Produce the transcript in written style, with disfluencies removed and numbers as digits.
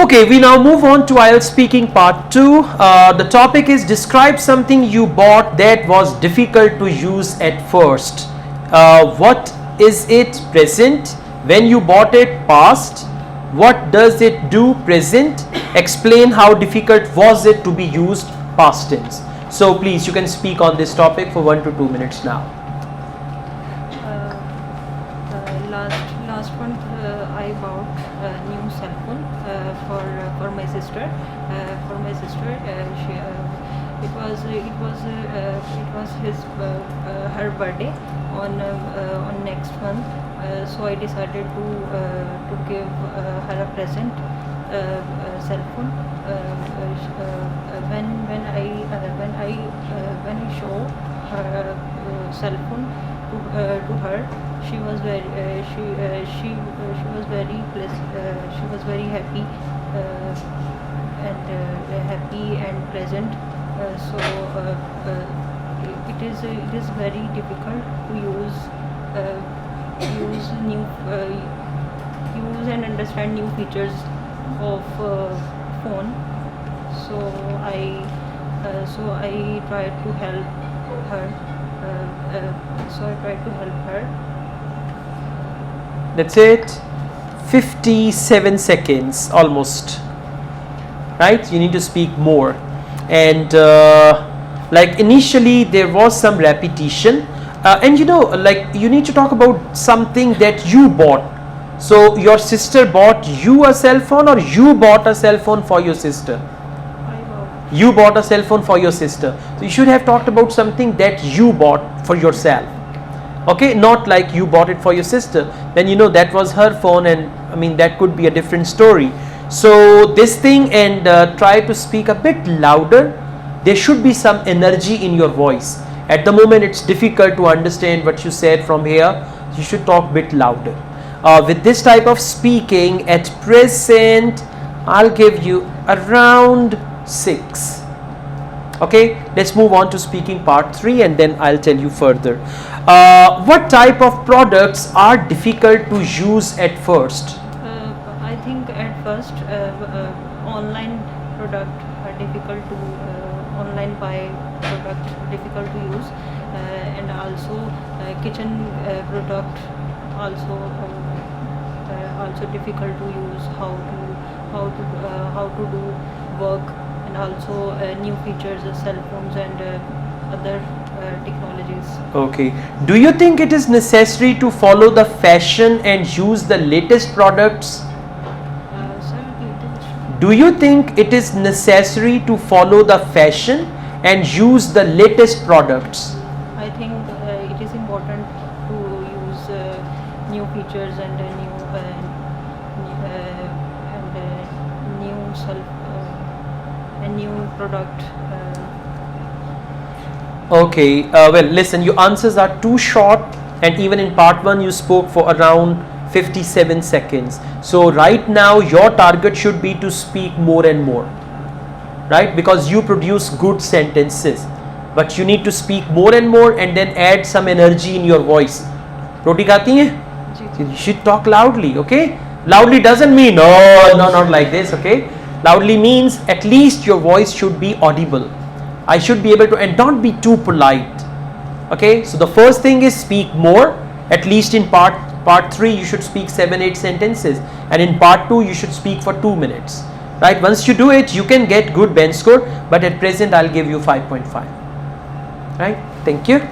Okay, we now move on to IELTS speaking part 2. The topic is describe something you bought that was difficult to use at first. What is it? Present. When you bought it? Past. What does it do? Present. Explain how difficult was it to be used? Past tense. So please, you can speak on this topic for 1 to 2 minutes now. Last month I bought a new cell phone for my sister. She it was her birthday on next month. So I decided to give her a present, cell phone. When I show her cell phone to her, she was very happy and pleasant. It is very difficult to use and understand new features of phone. So I tried to help her. That's it. 57 seconds almost. Right? You need to speak more. And like initially there was some repetition. And like you need to talk about something that you bought. So your sister bought you a cell phone, or you bought a cell phone for your sister? You bought a cell phone for your sister. So you should have talked about something that you bought for yourself. Okay, not like you bought it for your sister. Then that was her phone, and I mean that could be a different story. So this thing, and try to speak a bit louder. There should be some energy in your voice. At the moment it's difficult to understand what you said from here. You should talk a bit louder. With this type of speaking, at present I'll give you around 6. Okay, let's move on to speaking part 3, and then I'll tell you further. What type of products are difficult to use at first? I think at first online product are difficult to online buy product difficult to use, and also kitchen product also difficult to use. How to do work, and also new features of cell phones and other technologies. Okay. Do you think it is necessary to follow the fashion and use the latest products? Do you think it is necessary to follow the fashion and use the latest products? I think it is important to use new features and new product. Okay, well listen, your answers are too short, and even in part 1 you spoke for around 57 seconds. So right now your target should be to speak more and more, right? Because you produce good sentences, but you need to speak more and more, and then add some energy in your voice. Roti khati hai? You should talk loudly, okay? Loudly doesn't mean no, not like this, okay? Loudly means at least your voice should be audible. I should be able to, and don't be too polite. Okay, so the first thing is speak more. At least in part 3 you should speak 7-8 sentences, and in part 2 you should speak for 2 minutes. Right? Once you do it, you can get good bench score, but at present I'll give you 5.5. Right? Thank you.